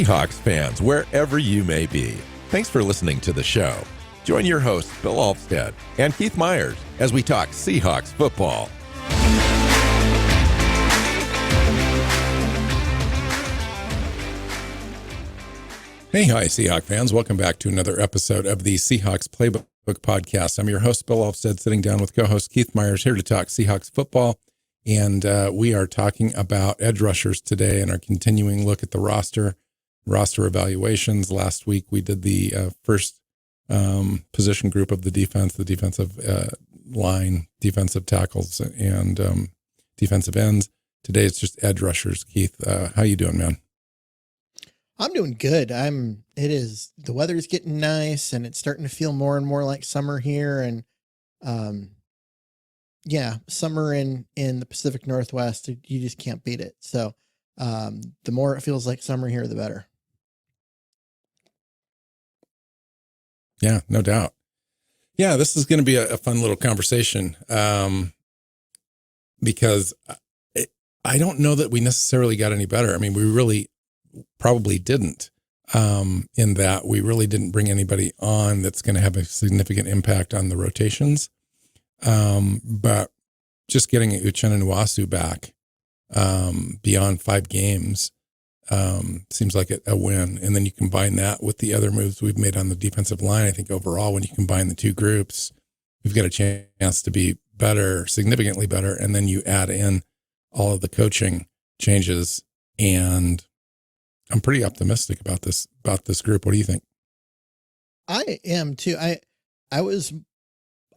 Seahawks fans, wherever you may be, thanks for listening to the show. Join your hosts, Bill Alvstad and Keith Myers, as we talk Seahawks football. Hey, hi, Seahawks fans. Welcome back to another episode of the Seahawks Playbook podcast. I'm your host, Bill Alvstad, sitting down with co-host Keith Myers here to talk Seahawks football. And we are talking about edge rushers today and our continuing look at the roster evaluations. Last week, we did the first position group of the defense, the defensive line, defensive tackles, and defensive ends. Today, it's just edge rushers. Keith, how you doing, man? I'm doing good. The weather's getting nice and it's starting to feel more and more like summer here. And, summer in the Pacific Northwest, you just can't beat it. So, the more it feels like summer here, the better. Yeah, no doubt. Yeah, this is going to be a fun little conversation, because I don't know that we necessarily got any better. I mean, we really probably didn't, in that we really didn't bring anybody on that's going to have a significant impact on the rotations. But just getting Uchenna Nwasu back, beyond 5 games, seems like a win. And then you combine that with the other moves we've made on the defensive line. I think overall, when you combine the two groups, we've got a chance to be better, significantly better. And then you add in all of the coaching changes, and I'm pretty optimistic about this group. What do you think? I am too. I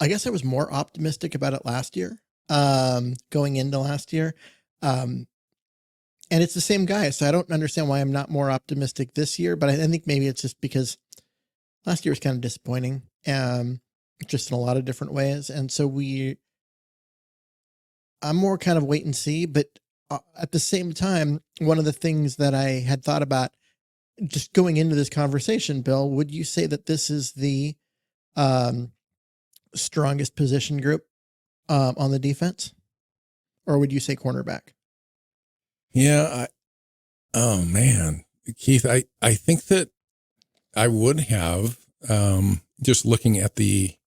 guess I was more optimistic about it last year, going into last year. And it's the same guy. So I don't understand why I'm not more optimistic this year, but I think maybe it's just because last year was kind of disappointing, just in a lot of different ways. And so I'm more kind of wait and see, but at the same time, one of the things that I had thought about just going into this conversation, Bill, would you say that this is the, strongest position group on the defense, or would you say cornerback? Yeah. Oh man, Keith, I think that I would have, just looking at the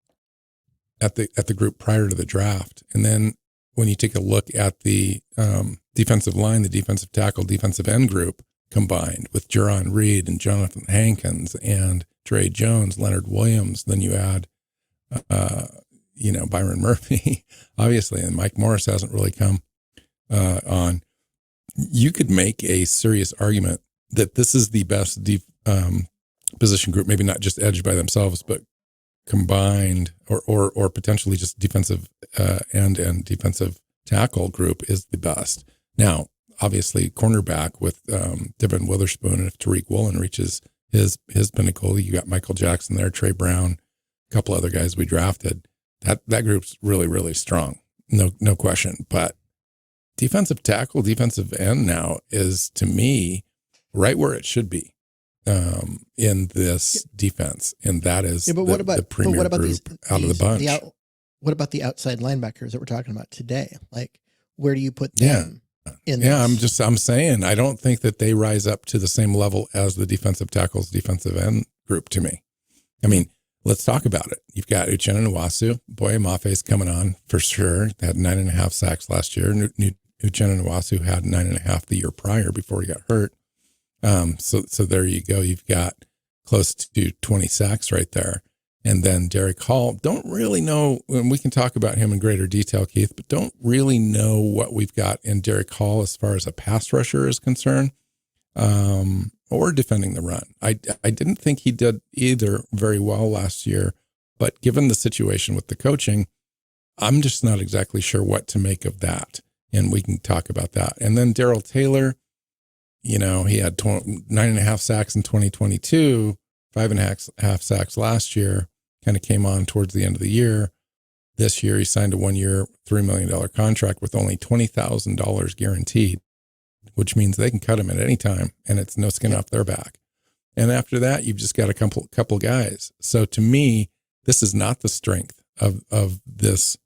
group prior to the draft. And then when you take a look at the defensive line, the defensive tackle, defensive end group combined with Jerron Reed and Jonathan Hankins and Dre Jones, Leonard Williams, then you add Byron Murphy, obviously, and Mike Morris hasn't really come on. You could make a serious argument that this is the best position group, maybe not just edge by themselves, but combined or potentially just defensive end and defensive tackle group is the best. Now, obviously, cornerback with Devin Witherspoon, and if Tariq Woolen reaches his pinnacle, you got Michael Jackson there, Trey Brown, a couple other guys we drafted. That group's really, really strong. No question. But defensive tackle, defensive end now is, to me, right where it should be in this defense. And that is the premier group out of the bunch. What about the outside linebackers that we're talking about today? Like, where do you put them in this? I'm saying I don't think that they rise up to the same level as the defensive tackles, defensive end group to me. I mean, let's talk about it. You've got Uchenna Nwasu. Boye Mafe's coming on for sure. They had 9.5 sacks last year. Uchenna Nwasu had 9.5 the year prior before he got hurt. So there you go. You've got close to 20 sacks right there. And then Derek Hall, don't really know, and we can talk about him in greater detail, Keith, but don't really know what we've got in Derek Hall as far as a pass rusher is concerned, or defending the run. I didn't think he did either very well last year, but given the situation with the coaching, I'm just not exactly sure what to make of that. And we can talk about that. And then Darrell Taylor, he had 9.5 sacks in 2022, 5.5 sacks last year, kind of came on towards the end of the year. This year, he signed a 1-year, $3 million contract with only $20,000 guaranteed, which means they can cut him at any time, and it's no skin off their back. And after that, you've just got a couple guys. So to me, this is not the strength of this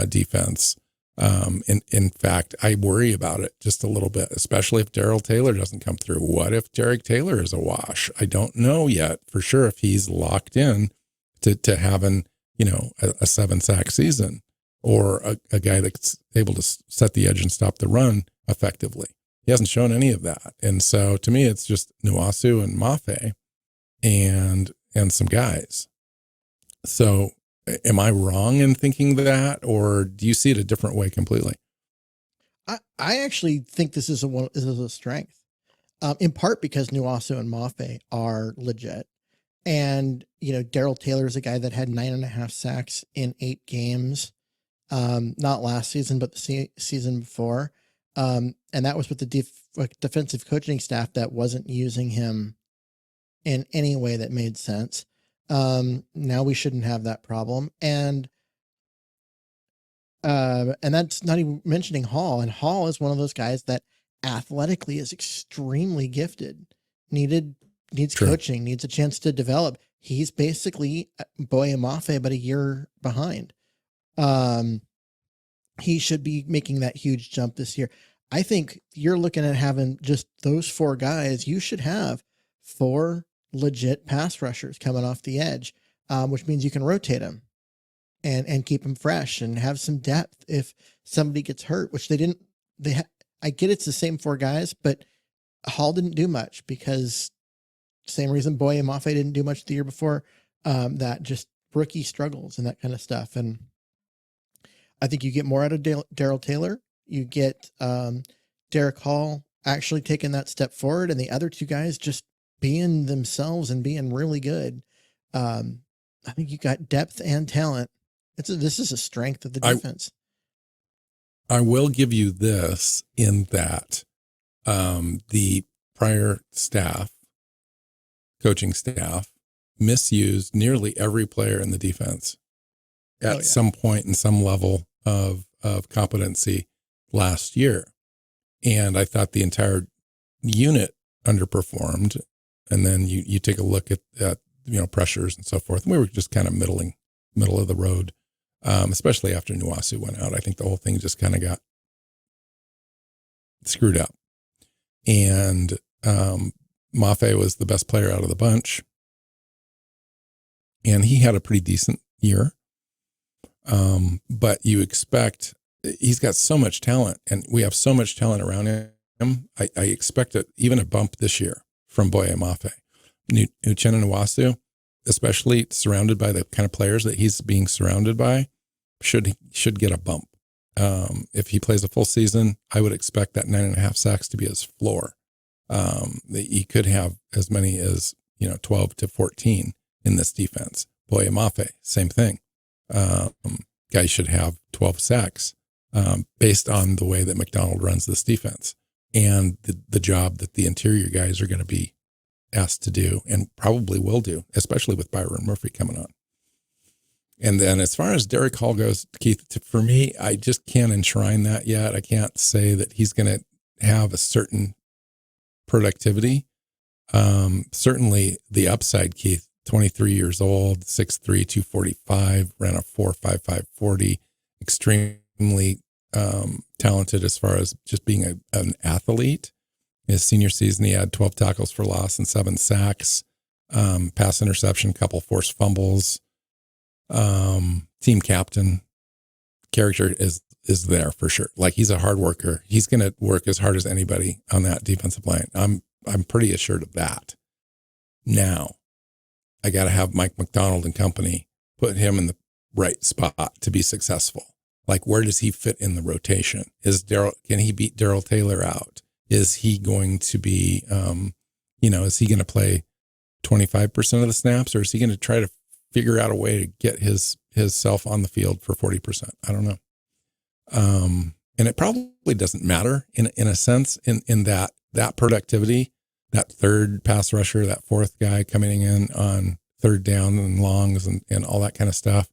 defense. In fact, I worry about it just a little bit, especially if Darrell Taylor doesn't come through. What if Derek Taylor is a wash? I don't know yet for sure if he's locked in to having, a 7-sack season, or a guy that's able to set the edge and stop the run effectively. He hasn't shown any of that. And so to me, it's just Nwosu and Mafe and some guys. So am I wrong in thinking that, or do you see it a different way completely? I actually think this is a strength, in part because Nwosu and Mafe are legit. And, Darrell Taylor is a guy that had 9.5 sacks in 8 games. Not last season, but the season before. And that was with the defensive coaching staff that wasn't using him in any way that made sense. Now we shouldn't have that problem. And that's not even mentioning Hall. And Hall is one of those guys that athletically is extremely gifted, needs True. coaching, needs a chance to develop. He's basically Boye Mafe, but a year behind. He should be making that huge jump this year. I think you're looking at having just those 4 guys. You should have 4 legit pass rushers coming off the edge, which means you can rotate them and keep them fresh and have some depth if somebody gets hurt, which they didn't. I get it's the same 4 guys, but Hall didn't do much because same reason Boye Mafe didn't do much the year before. That just rookie struggles and that kind of stuff. And I think you get more out of Darrell Taylor. You get Derek Hall actually taking that step forward, and the other 2 guys just being themselves and being really good. I think you got depth and talent. This is a strength of the defense. I will give you this in that the prior coaching staff, misused nearly every player in the defense at some point in some level of competency last year. And I thought the entire unit underperformed. And then you take a look at pressures and so forth. And we were just kind of middle of the road, especially after Nwosu went out. I think the whole thing just kind of got screwed up. And Mafe was the best player out of the bunch. And he had a pretty decent year. But you expect, he's got so much talent, and we have so much talent around him. I expect even a bump this year from Boye Mafe. Uchenna Nwosu, especially surrounded by the kind of players that he's being surrounded by, should get a bump. If he plays a full season, I would expect that 9.5 sacks to be his floor. He could have as many as 12 to 14 in this defense. Boye Mafe, same thing. Guys should have 12 sacks based on the way that McDonald runs this defense and the job that the interior guys are going to be asked to do and probably will do, especially with Byron Murphy coming on. And then as far as Derek Hall goes, Keith, for me, I just can't enshrine that yet. I can't say that he's going to have a certain productivity. Certainly the upside, Keith, 23 years old, 6'3", 245, ran a 4.55 40, extremely talented as far as just being an athlete. His senior season, he had 12 tackles for loss and 7 sacks, pass interception, couple forced fumbles. Team captain character is there for sure. Like, he's a hard worker. He's going to work as hard as anybody on that defensive line. I'm pretty assured of that. Now, I got to have Mike McDonald and company put him in the right spot to be successful. Like, where does he fit in the rotation? Can he beat Darrell Taylor out? Is he going to be, is he going to play 25% of the snaps, or is he going to try to figure out a way to get his self on the field for 40%? I don't know. And it probably doesn't matter in a sense in that productivity, that third pass rusher, that fourth guy coming in on third down and longs and all that kind of stuff.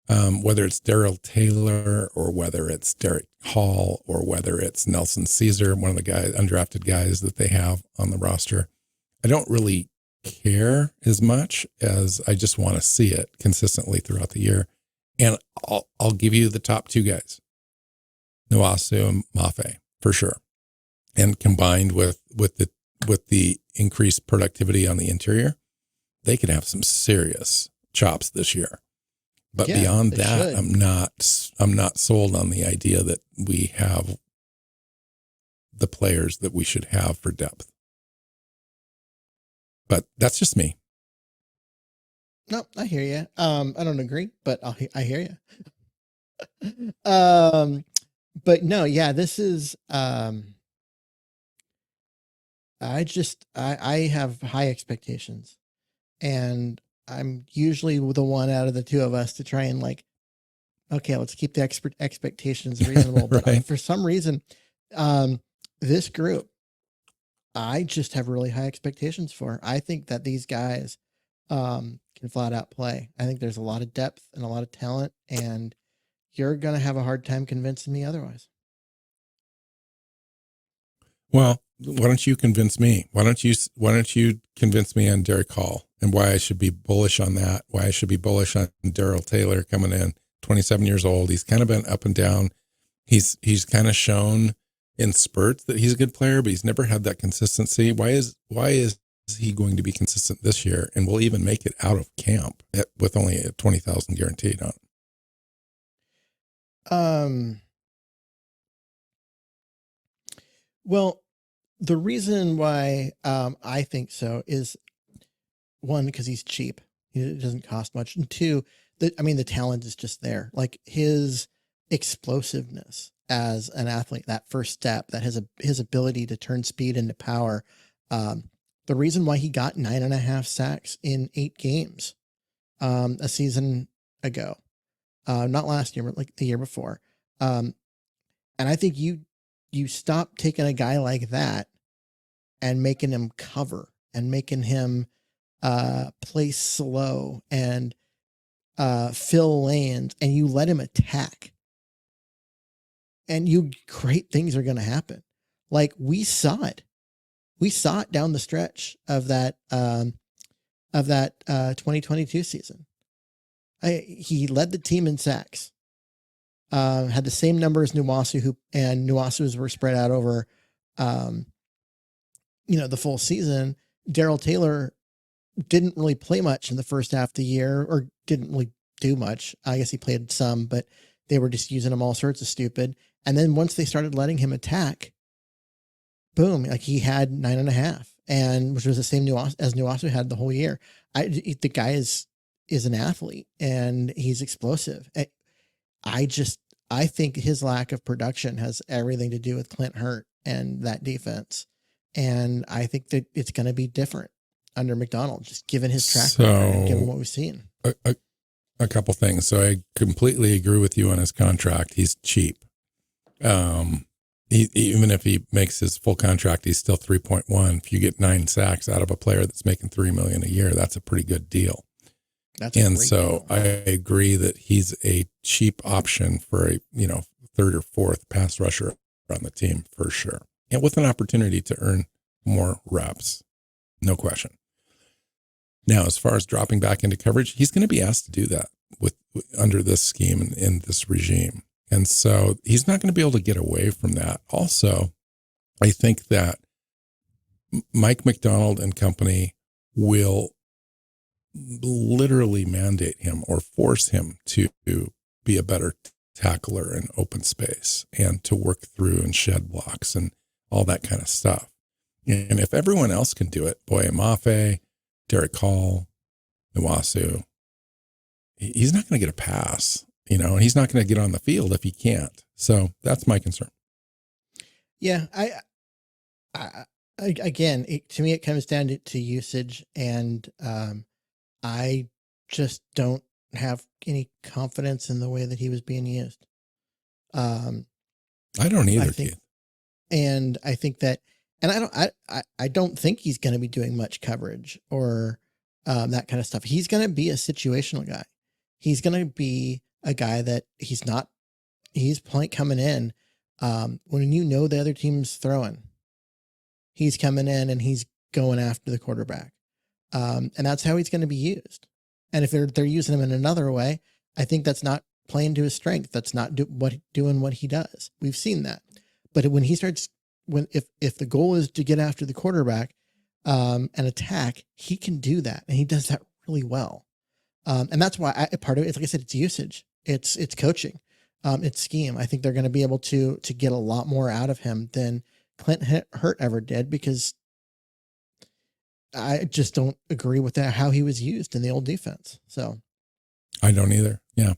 Whether it's Darrell Taylor or whether it's Derek Hall or whether it's Nelson Caesar, one of the undrafted guys that they have on the roster, I don't really care as much as I just want to see it consistently throughout the year. And I'll give you the top 2 guys. Nuasu and Mafe for sure. And combined with the increased productivity on the interior, they could have some serious chops this year. But beyond that, I'm not sold on the idea that we have the players that we should have for depth. But that's just me. No, I hear you. I don't agree, but I hear you. But no, yeah, this is, I have high expectations, and I'm usually the one out of the two of us to try and like, okay, let's keep the expectations reasonable. Right. But for some reason, this group, I just have really high expectations for. I think that these guys can flat out play. I think there's a lot of depth and a lot of talent, and you're going to have a hard time convincing me otherwise. Well, why don't you convince me? Why don't you convince me on Derek Hall and why I should be bullish on that? Why I should be bullish on Darrell Taylor coming in, 27 years old. He's kind of been up and down. He's kind of shown in spurts that he's a good player, but he's never had that consistency. Why is he going to be consistent this year and will even make it out of camp with only a 20,000 guaranteed on him? Well, the reason why I think so is, one, because he's cheap. It doesn't cost much. And two, the talent is just there. Like his explosiveness as an athlete, that first step, that his ability to turn speed into power. The reason why he got 9.5 sacks in 8 games a season ago, not last year, but like the year before. And I think you stop taking a guy like that and making him cover and making him play slow and fill lanes, and you let him attack, and great things are going to happen. Like we saw it down the stretch of that 2022 season. He led the team in sacks. Had the same number as Nuasu, and Nuasu's were spread out over, the full season. Darrell Taylor didn't really play much in the first half of the year, or didn't really do much. I guess he played some, but they were just using him all sorts of stupid. And then once they started letting him attack, boom, like he had 9.5, and which was the same as Nuasu had the whole year. The guy is an athlete, and he's explosive. I think his lack of production has everything to do with Clint Hurt and that defense. And I think that it's going to be different under McDonald, just given his track record and given what we've seen. A couple things. So I completely agree with you on his contract. He's cheap. Even if he makes his full contract, he's still 3.1. If you get 9 sacks out of a player that's making $3 million a year, that's a pretty good deal. So I agree that he's a cheap option for a, third or fourth pass rusher on the team for sure. And with an opportunity to earn more reps, no question. Now, as far as dropping back into coverage, he's going to be asked to do that with under this scheme and in this regime. And so he's not going to be able to get away from that. Also, I think that Mike McDonald and company will literally mandate him or force him to be a better tackler in open space and to work through and shed blocks and all that kind of stuff. And if everyone else can do it, Boye Mafe, Derek Hall, Nuasu, he's not going to get a pass, and he's not going to get on the field if he can't. So that's my concern. Yeah. Again, to me, it comes down to usage, and I just don't have any confidence in the way that he was being used. I don't either, Keith. And I think that, and I don't think he's going to be doing much coverage or that kind of stuff. He's going to be a situational guy. He's going to be a guy that he's coming in when the other team's throwing. He's coming in and he's going after the quarterback. And that's how he's going to be used. And if they're using him in another way, I think that's not playing to his strength. That's not doing what he does. We've seen that. But when he starts, if the goal is to get after the quarterback and attack, he can do that, and he does that really well. And that's why part of it is, like I said, it's usage, it's coaching, it's scheme. I think they're going to be able to get a lot more out of him than Clint Hurt ever did, because I just don't agree with that, how he was used in the old defense. So I don't either. Yeah.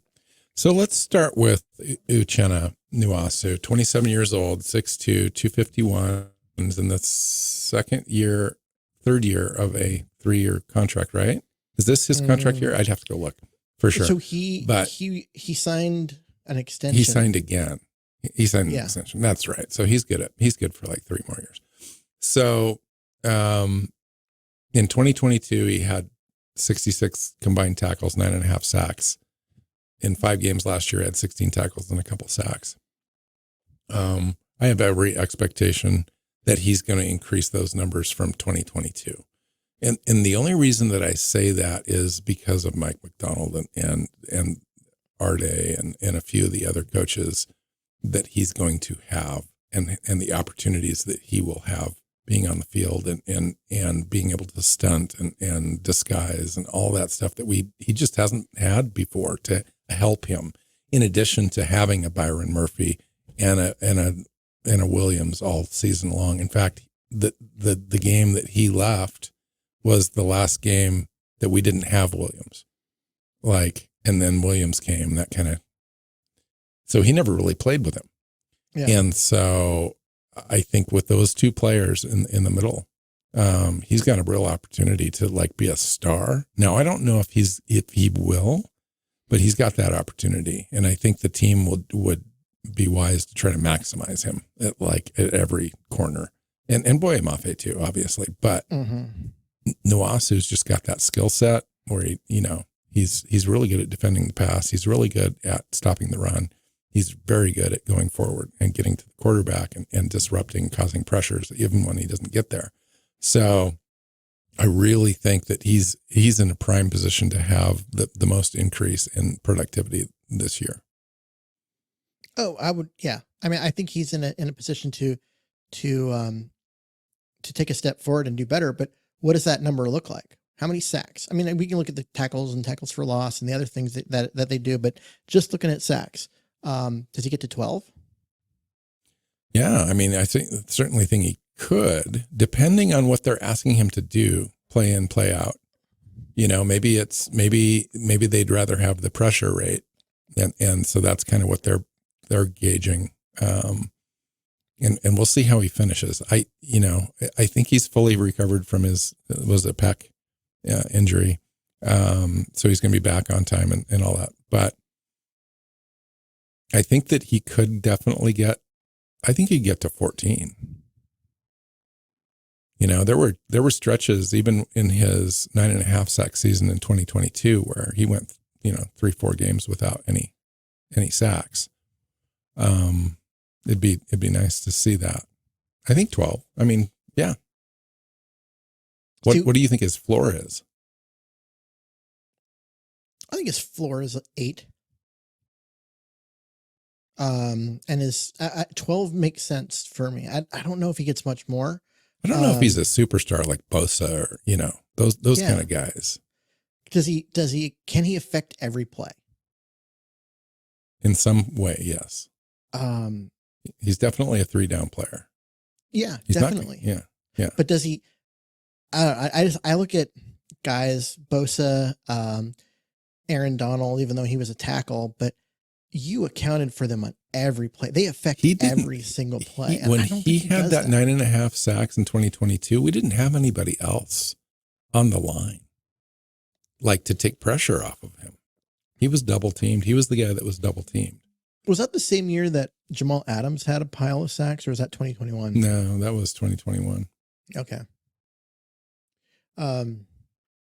So let's start with Uchenna Nwasu, 27 years old, 6'2", 251, in the third year of a 3-year contract, right? Is this his contract year? I'd have to go look for sure. So he signed an extension. He signed again. He signed an extension. That's right. So he's good for like 3 more years. So in 2022, he had 66 combined tackles, 9.5 sacks. In 5 games last year, he had 16 tackles and a couple sacks. I have every expectation that he's going to increase those numbers from 2022. And the only reason that I say that is because of Mike McDonald and Arde and a few of the other coaches that he's going to have, and the opportunities that he will have being on the field and being able to stunt and disguise and all that stuff that he just hasn't had before to help him, in addition to having a Byron Murphy and a Williams all season long. In fact, the game that he left was the last game that we didn't have Williams. And then Williams came, that kind of, so he never really played with him. Yeah. And so I think with those 2 players in the middle, he's got a real opportunity to be a star. Now, I don't know if he will, but he's got that opportunity. And I think the team would be wise to try to maximize him at every corner, and Boye Mafe too, obviously. But Nwasu's just got that skill set where he's really good at defending the pass. He's really good at stopping the run. He's very good at going forward and getting to the quarterback and disrupting, causing pressures even when he doesn't get there. So I really think that he's in a prime position to have the most increase in productivity this year. Oh, I would. Yeah. I mean, I think he's in a position to take a step forward and do better. But what does that number look like? How many sacks? I mean, we can look at the tackles and tackles for loss and the other things that they do, but just looking at sacks, does he get to 12? Yeah. I mean, I certainly think he could, depending on what they're asking him to do, play in, play out. Maybe they'd rather have the pressure rate. And so that's kind of what they're gauging. And we'll see how he finishes. I think he's fully recovered from his pec injury. So he's going to be back on time and all that. But I think that he could definitely he'd get to 14. There were stretches even in his 9.5 sack season in 2022 where he went, 3-4 games without any sacks. It'd be nice to see that. I think 12. I mean, yeah. What do you think his floor is? I think his floor is 8. And his 12 makes sense for me. I don't know if he gets much more. I don't know if he's a superstar like Bosa or, those kind of guys. Can he affect every play? In some way, yes. He's definitely a 3-down player. Yeah, he's definitely. Yeah. But does he, I look at guys, Bosa, Aaron Donald, even though he was a tackle, but you accounted for them on every play. They affect every single play. When he had that 9.5 sacks in 2022, we didn't have anybody else on the line to take pressure off of him. He was double teamed. He was the guy that was double teamed. Was that the same year that Jamal Adams had a pile of sacks, or was that 2021? No, that was 2021. Okay.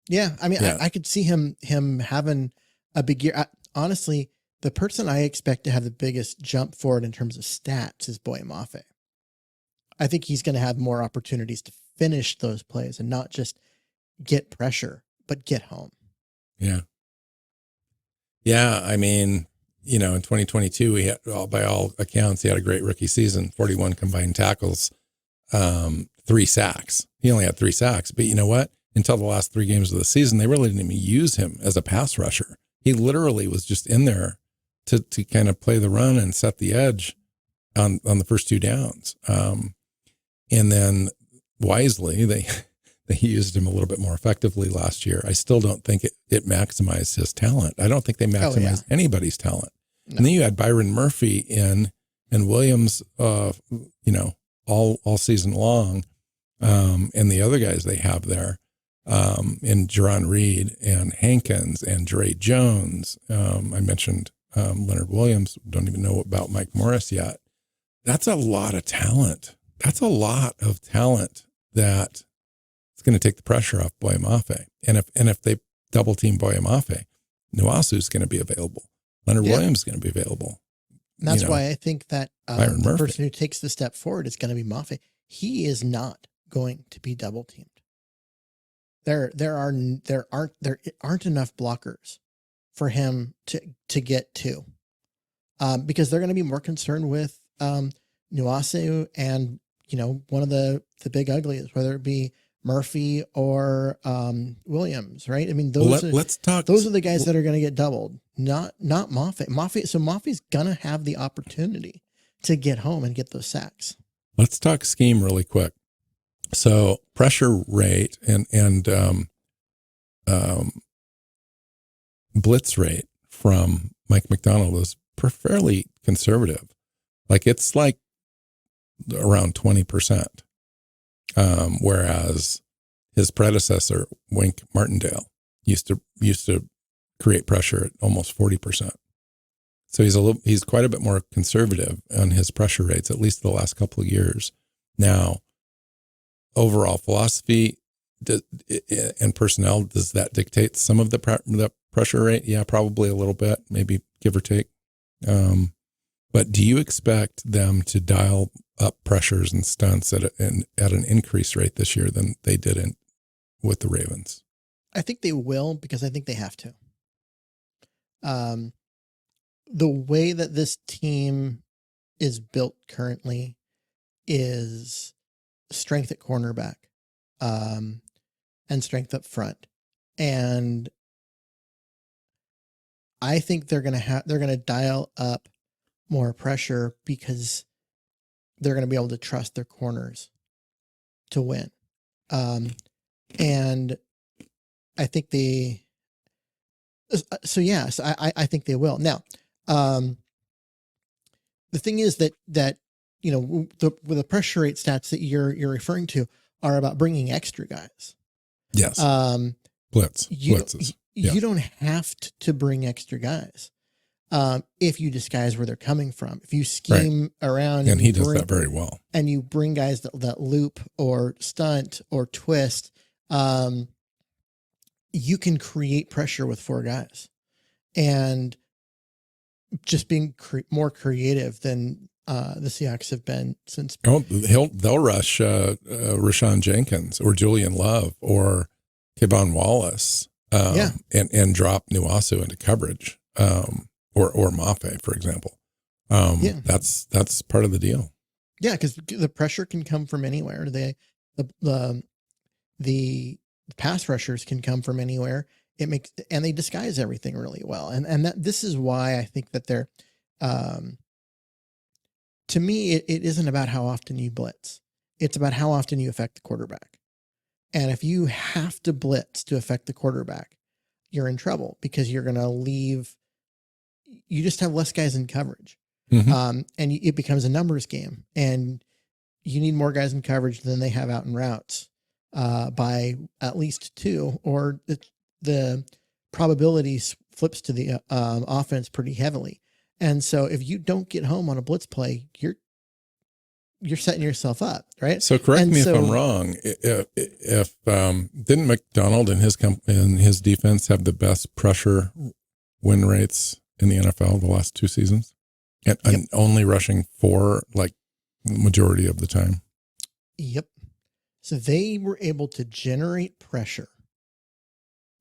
Yeah. I mean, I could see him having a big year. Honestly, the person I expect to have the biggest jump forward in terms of stats is Boye Mafe. I think he's going to have more opportunities to finish those plays and not just get pressure, but get home. Yeah. Yeah. I mean, in 2022, he had, by all accounts, he had a great rookie season, 41 combined tackles, 3 sacks. He only had 3 sacks, but you know what? Until the last 3 games of the season, they really didn't even use him as a pass rusher. He literally was just in there to kind of play the run and set the edge on the first 2 downs. And then wisely, they used him a little bit more effectively last year. I still don't think it maximized his talent. I don't think they maximized anybody's talent. No. And then you had Byron Murphy in and Williams, all season long. And the other guys they have there, in Jerron Reed and Hankins and Dre Jones. I mentioned Leonard Williams. Don't even know about Mike Morris yet. That's a lot of talent. That's a lot of talent that it's going to take the pressure off Boye Mafe. And if they double team Boye Mafe, Nwasu is going to be available. Leonard Williams is going to be available. And that's why I think that the person who takes the step forward is going to be Mafe. He is not going to be double teamed. There aren't enough blockers for him to get to, because they're going to be more concerned with Nwasu and one of the big uglies, whether it be Murphy or Williams, right? I mean, those are the guys that are going to get doubled, not Mafe. So Mafe's going to have the opportunity to get home and get those sacks. Let's talk scheme really quick. So pressure rate and blitz rate from Mike McDonald is fairly conservative. Like it's like around 20%. Whereas his predecessor, Wink Martindale, used to create pressure at almost 40%. So he's quite a bit more conservative on his pressure rates, at least the last couple of years. Now, overall philosophy and personnel, does that dictate some of the pressure rate? Yeah, probably a little bit, maybe give or take. But do you expect them to dial up pressures and stunts at an increased rate this year than they did with the Ravens? I think they will, because I think they have to. The way that this team is built currently is strength at cornerback, and strength up front. And I think they're going to dial up more pressure because they're going to be able to trust their corners to win. And I think I think they will. Now, the thing is that the pressure rate stats that you're referring to are about bringing extra guys. Yes. Blitzes. You don't have to bring extra guys. If you disguise where they're coming from, if you scheme around, and he does that very well, and you bring guys that loop or stunt or twist, you can create pressure with 4 guys, and just being more creative than the Seahawks have been since. Oh, they'll rush Rashawn Jenkins or Julian Love or Kevon Wallace, and drop Nwasu into coverage. Or Mafe, for example. That's part of the deal. Yeah, because the pressure can come from anywhere. The pass rushers can come from anywhere. And they disguise everything really well. And this is why I think that they're, to me, it isn't about how often you blitz. It's about how often you affect the quarterback. And if you have to blitz to affect the quarterback, you're in trouble, because you're going to leave. You just have less guys in coverage. Mm-hmm. And it becomes a numbers game, and you need more guys in coverage than they have out in routes, by at least 2, or the probability flips to the offense pretty heavily. And so if you don't get home on a blitz play, you're setting yourself up, right? So correct me if I'm wrong. If didn't McDonald and his defense have the best pressure win rates in the NFL the last 2 seasons, and only rushing 4 like the majority of the time? Yep. So they were able to generate pressure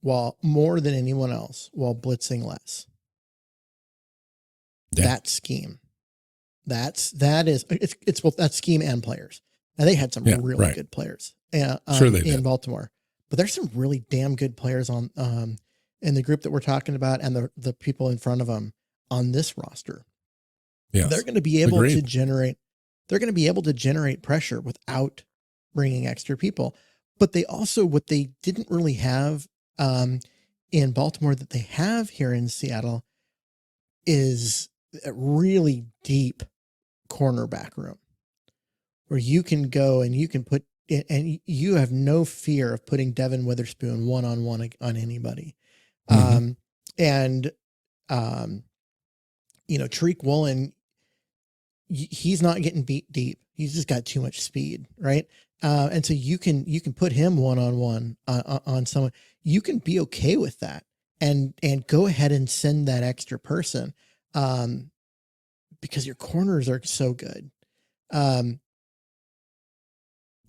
while more than anyone else, while blitzing less. that scheme. It's both that scheme and players. Now they had some really good players in Baltimore, but there's some really damn good players on in the group that we're talking about and the people in front of them on this roster. Yes. They're going to be able to generate. They're going to be able to generate pressure without bringing extra people. But they also, what they didn't really have in Baltimore that they have here in Seattle is a really deep cornerback room where you can go and you can put it, and you have no fear of putting Devin Witherspoon one-on-one on anybody. Mm-hmm. Tariq Woolen, he's not getting beat deep. He's just got too much speed. Right. And so you can put him one-on-one on someone. You can be okay with that and go ahead and send that extra person because your corners are so good. And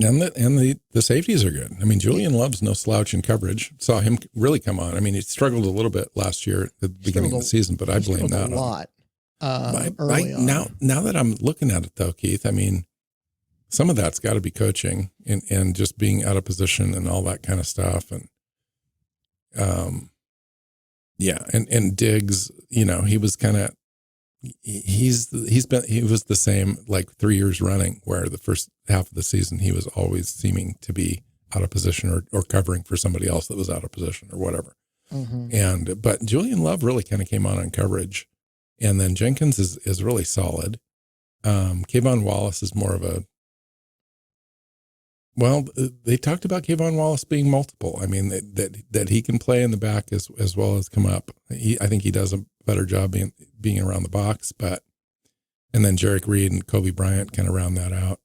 the safeties are good. I mean, Julian Love's no slouch in coverage. Saw him really come on. I mean, he struggled a little bit last year at the beginning of the season, but I blame that a lot. Early on. Now that I'm looking at it though, Keith, I mean, some of that's got to be coaching and just being out of position and all that kind of stuff. And, and Diggs, he was kind of, he was the same like 3 years running, where the first half of the season, he was always seeming to be out of position or covering for somebody else that was out of position or whatever. Mm-hmm. But Julian Love really kind of came on coverage. And then Jenkins is really solid. Kayvon Wallace is more of they talked about Kayvon Wallace being multiple. I mean, that he can play in the back as well as come up. I think he does a better job being around the box, and then Jarek Reed and Kobe Bryant kind of round that out.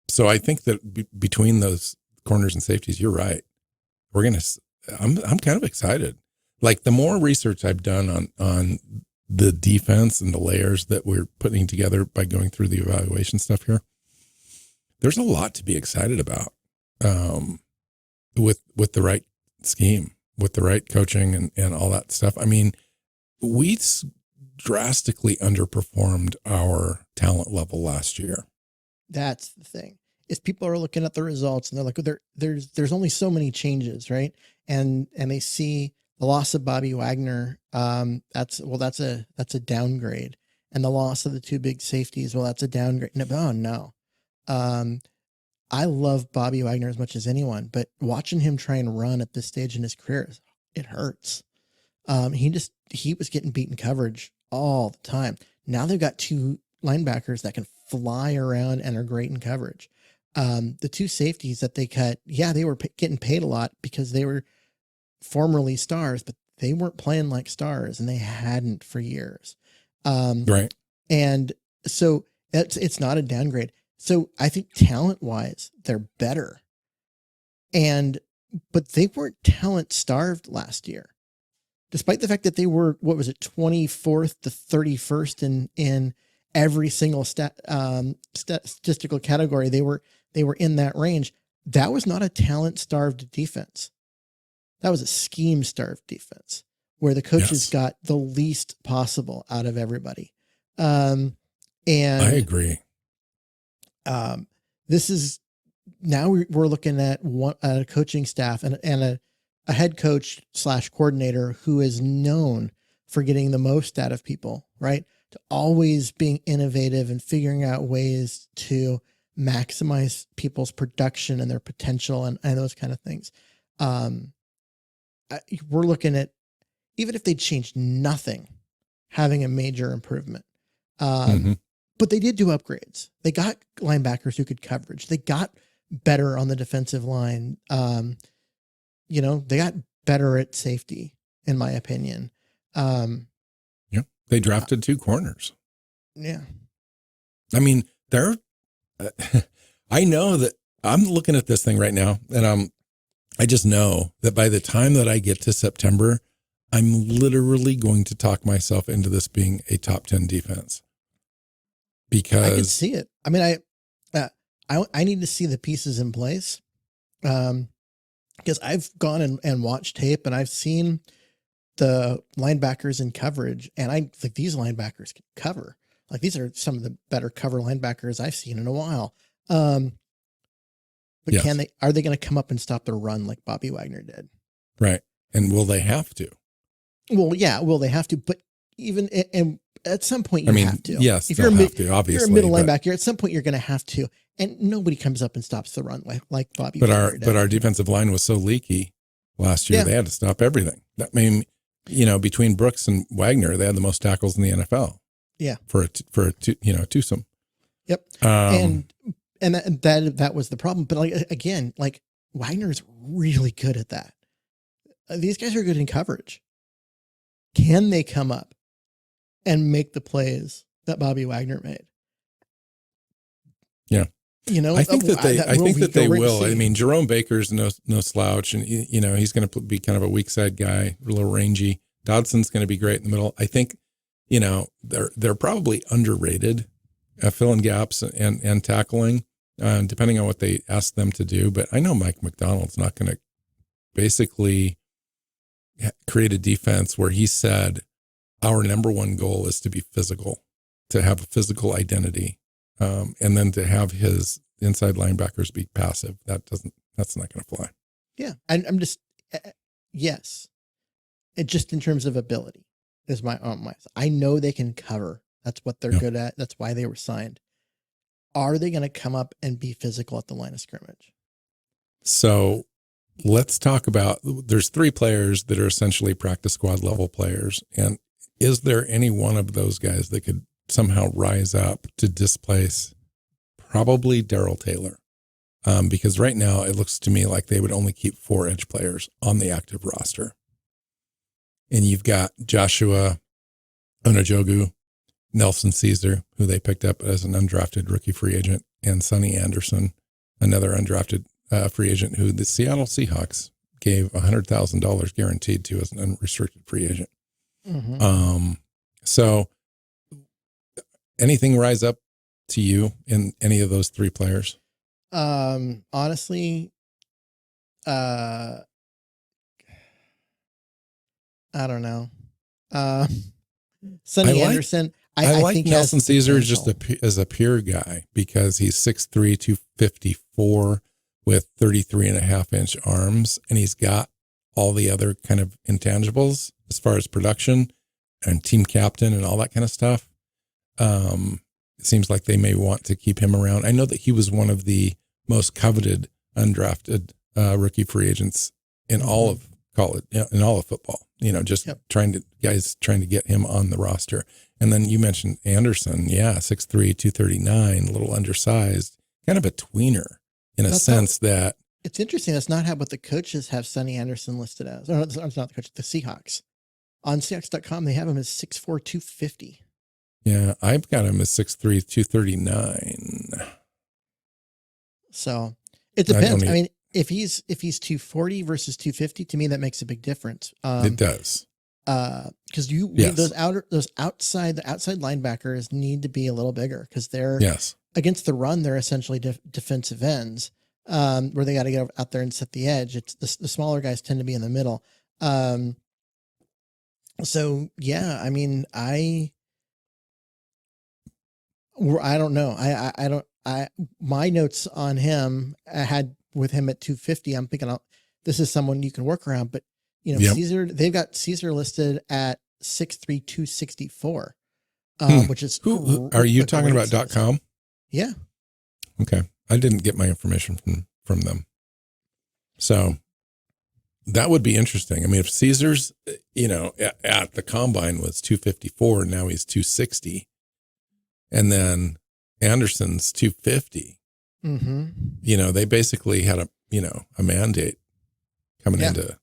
So I think that between those corners and safeties, you're right. I'm kind of excited. Like the more research I've done on the defense and the layers that we're putting together by going through the evaluation stuff here, there's a lot to be excited about with the right scheme, with the right coaching and all that stuff. I mean, we drastically underperformed our talent level last year. That's the thing. Is people are looking at the results and they're like, there's only so many changes, right? And they see the loss of Bobby Wagner, that's a downgrade. And the loss of the two big safeties, well, that's a downgrade. No. I love Bobby Wagner as much as anyone, but watching him try and run at this stage in his career, it hurts. He was getting beaten coverage all the time. Now they've got two linebackers that can fly around and are great in coverage. The two safeties that they cut, they were getting paid a lot because they were formerly stars, but they weren't playing like stars and they hadn't for years. Right. And so it's not a downgrade. So I think talent wise, they're better. But they weren't talent starved last year, despite the fact that they were, 24th to 31st in every single statistical category. They were in that range. That was not a talent starved defense. That was a scheme starved defense where the coaches got the least possible out of everybody. And I agree. This is now we're looking at a coaching staff and a head coach / coordinator who is known for getting the most out of people, right? To always being innovative and figuring out ways to maximize people's production and their potential and those kind of things. We're looking at, even if they changed nothing, having a major improvement. But they did do upgrades. They got linebackers who could coverage. They got better on the defensive line. They got better at safety, in my opinion. They drafted two corners. Yeah. I mean, I know that I'm looking at this thing right now and I just know that by the time that I get to September, I'm literally going to talk myself into this being a top 10 defense. Because I can see it. I mean, I need to see the pieces in place. Because I've gone and watched tape and I've seen the linebackers in coverage, and I think these linebackers can cover. Like, these are some of the better cover linebackers I've seen in a while. But Yes. are they going to come up and stop the run like Bobby Wagner did? Right. And will they have to? Well, yeah, will they have to? But even, and at some point you have to. Yes, if they'll you're have to, obviously. If you're a middle linebacker, at some point you're going to have to. And nobody comes up and stops the run like Bobby Wagner did. But our defensive line was so leaky last year, they had to stop everything. That mean, between Brooks and Wagner, they had the most tackles in the NFL. Yeah. For a twosome. Yep. And that was the problem. But again, Wagner's really good at that. These guys are good in coverage. Can they come up and make the plays that Bobby Wagner made? Yeah. I think that they will. I mean, Jerome Baker's no slouch, and he's going to be kind of a weak side guy, a little rangy. Dodson's going to be great in the middle. I think, they're probably underrated at filling gaps and tackling, depending on what they ask them to do. But I know Mike McDonald's not going to basically create a defense where he said, our number one goal is to be physical, to have a physical identity. And then to have his inside linebackers be passive, that's not going to fly. Yeah. I'm just, yes. It just in terms of ability is my I know they can cover. That's what they're good at. That's why they were signed. Are they going to come up and be physical at the line of scrimmage? So let's talk about, there's 3 players that are essentially practice squad level players. And is there any one of those guys that could somehow rise up to displace probably Darrell Taylor? Because right now it looks to me like they would only keep 4 edge players on the active roster. And you've got Joshua Onajogu, Nelson Caesar, who they picked up as an undrafted rookie free agent, and Sonny Anderson, another undrafted free agent who the Seattle Seahawks gave $100,000 guaranteed to as an unrestricted free agent. Mm-hmm. So anything rise up to you in any of those 3 players? Honestly, I don't know. Sonny Anderson. I like Nelson Caesar just as a pure guy because he's 6'3", 254 with 33.5-inch arms. And he's got all the other kind of intangibles as far as production and team captain and all that kind of stuff. It seems like they may want to keep him around. I know that he was one of the most coveted undrafted rookie free agents in all of college, in all of football, trying to get him on the roster. And then you mentioned Anderson. Yeah. 6'3", 239, a little undersized, kind of a tweener in a sense that. It's interesting. That's not what the coaches have Sonny Anderson listed as. No, it's not the coach, the Seahawks. On Seahawks.com, they have him as 6'4", 250. Yeah, I've got him as 6'3", 239. So it depends. I mean, if he's 240 versus 250, to me that makes a big difference. It does. Because those outside linebackers need to be a little bigger because they're against the run. They're essentially defensive ends, where they got to get out there and set the edge. It's the smaller guys tend to be in the middle. So yeah, I mean, I don't know. My notes on him, I had with him at 250. I'm thinking, this is someone you can work around, but Caesar, they've got Caesar listed at 6'3", 264, which is. Are you talking about .com? Yeah. Okay. I didn't get my information from them. So that would be interesting. I mean, if Caesar's, at the combine was 254, now he's 260. And then Anderson's 250. Mm-hmm. They basically had a mandate coming into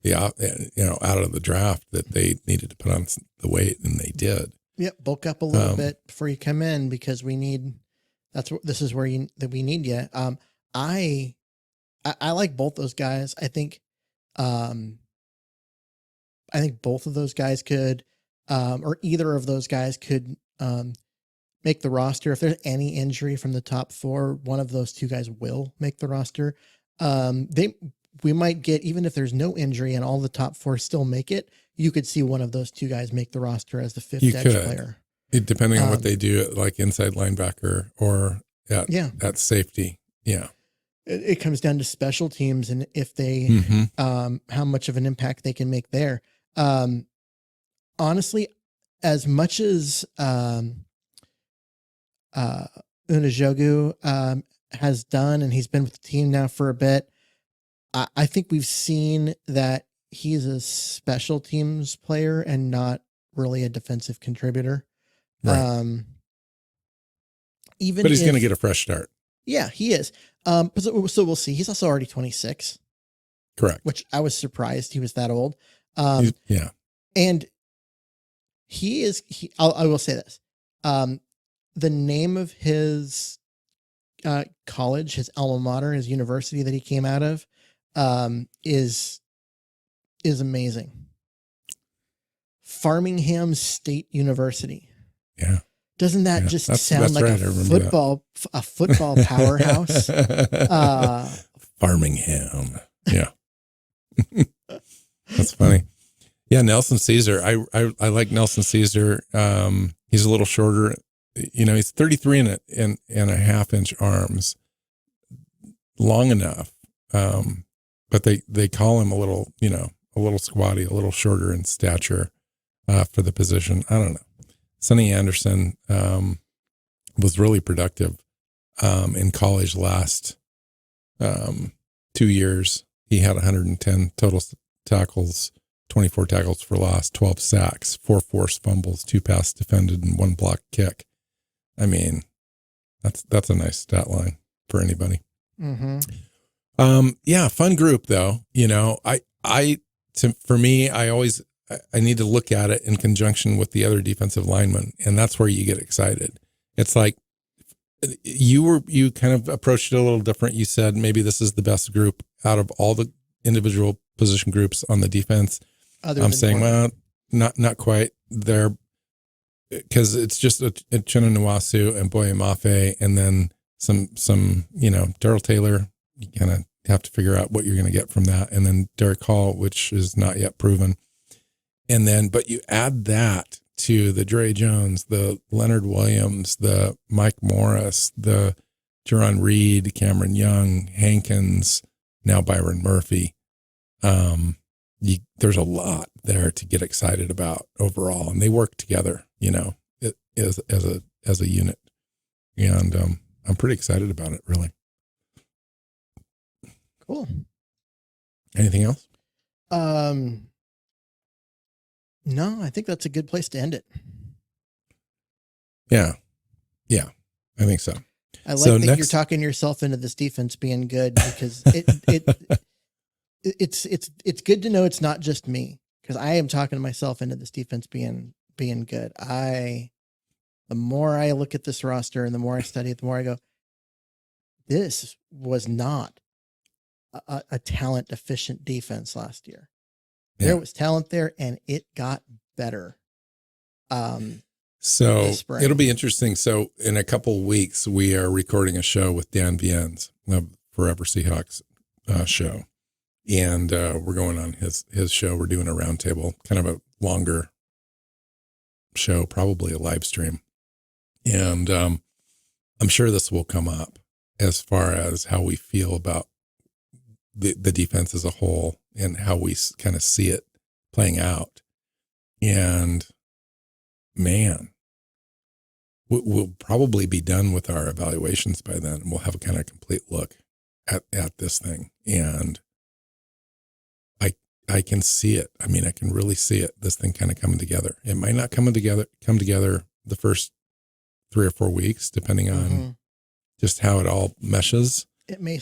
the out of the draft that they needed to put on the weight, and they did. Yep, bulk up a little bit before you come in because we need. This is where we need you. I like both those guys. I think both of those guys could, or either of those guys could, make the roster. If there's any injury from the top 4, one of those 2 guys will make the roster. we might get, even if there's no injury and all the top 4 still make it, you could see one of those 2 guys make the roster as the 5th edge player. Depending on what they do, like inside linebacker or at safety. Yeah. It comes down to special teams and if they, how much of an impact they can make there. Honestly, as much as Unajogu has done, and he's been with the team now for a bit, I think we've seen that he's a special teams player and not really a defensive contributor. Right. But he's going to get a fresh start. Yeah, he is. So we'll see. He's also already 26. Correct. Which I was surprised he was that old. Yeah. And I will say this. The name of his college, his alma mater, his university that he came out of, is amazing. Farmingham State University. Yeah. Doesn't that just sound like a football powerhouse? Farmingham. Yeah. That's funny. Yeah. Nelson Caesar. I like Nelson Caesar. He's a little shorter. He's 33 and a half inch arms, long enough. But they call him a little squatty, a little shorter in stature, for the position. I don't know. Sonny Anderson, was really productive, in college last, 2 years. He had 110 total tackles, 24 tackles for loss, 12 sacks, 4 forced fumbles, 2 pass defended, and 1 block kick. I mean, that's a nice stat line for anybody. Mm-hmm. Yeah, fun group though. For me, I need to look at it in conjunction with the other defensive linemen, and that's where you get excited. It's like you kind of approached it a little different. You said maybe this is the best group out of all the individual position groups on the defense. I'm saying, well, not quite there, because it's just Uchenna Nwasu and Boye Mafe, and then some Darrell Taylor. You kind of have to figure out what you're going to get from that, and then Derek Hall, which is not yet proven. And then, but you add that to the Dre Jones, the Leonard Williams, the Mike Morris, the Jerron Reed, Cameron Young, Hankins, now Byron Murphy. There's a lot there to get excited about overall, and they work together, as a unit. And I'm pretty excited about it, really. Cool. Anything else? No, I think that's a good place to end it. Yeah, I think so. I like that you're talking yourself into this defense being good, because it's good to know it's not just me, because I am talking myself into this defense being good. The more I look at this roster and the more I study it, the more I go, this was not a talent deficient defense last year. Yeah. There was talent there, and it got better. So it'll be interesting. So in a couple of weeks, we are recording a show with Dan Viennes of Forever Seahawks show. And we're going on his show. We're doing a roundtable, kind of a longer show, probably a live stream. And I'm sure this will come up as far as how we feel about the defense as a whole and how we kind of see it playing out. And man, we'll probably be done with our evaluations by then. We'll have a kind of complete look at this thing. And I can see it. I mean, I can really see it, this thing kind of coming together. It might not come together the first 3 or 4 weeks, depending on just how it all meshes. It may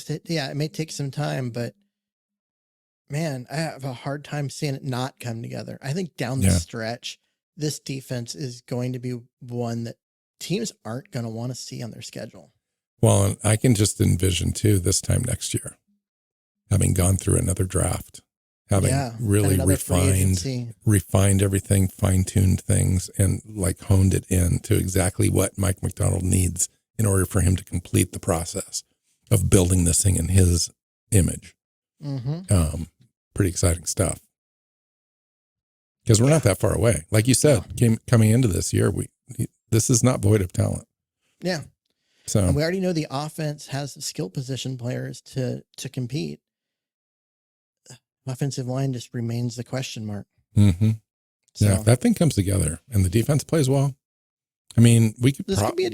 take some time, but man, I have a hard time seeing it not come together. I think down the stretch, this defense is going to be one that teams aren't going to want to see on their schedule. Well, and I can just envision too, this time next year, having gone through another draft, having really refined everything, fine-tuned things, and like honed it in to exactly what Mike McDonald needs in order for him to complete the process of building this thing in his image. Pretty exciting stuff. Because we're not that far away. Like you said, coming into this year, this is not void of talent. Yeah. So and we already know the offense has the skill position players to compete. Offensive line just remains the question mark. Mm-hmm. So, yeah, if that thing comes together and the defense plays well, I mean, this could be a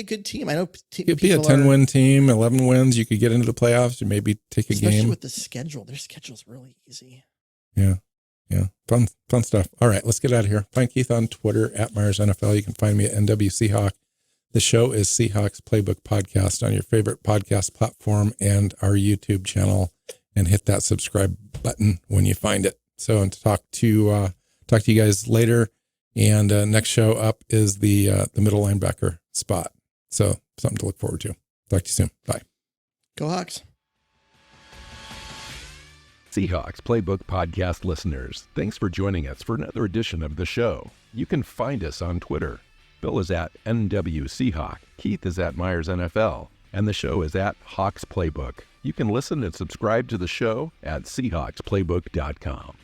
good team. I know it could be a 10-win team, 11 wins. You could get into the playoffs. You maybe take a especially game with the schedule. Their schedule's really easy. Yeah. Fun stuff. All right, let's get out of here. Find Keith on Twitter at Myers NFL. You can find me at NW Seahawk. The show is Seahawks Playbook Podcast on your favorite podcast platform and our YouTube channel. And hit that subscribe button when you find it. So, and to talk to you guys later. And next show up is the middle linebacker spot. So something to look forward to. Talk to you soon. Bye. Go Hawks. Seahawks Playbook Podcast listeners, thanks for joining us for another edition of the show. You can find us on Twitter. Bill is at NW Seahawk, Keith is at Myers NFL, and the show is at Hawks Playbook. You can listen and subscribe to the show at SeahawksPlaybook.com.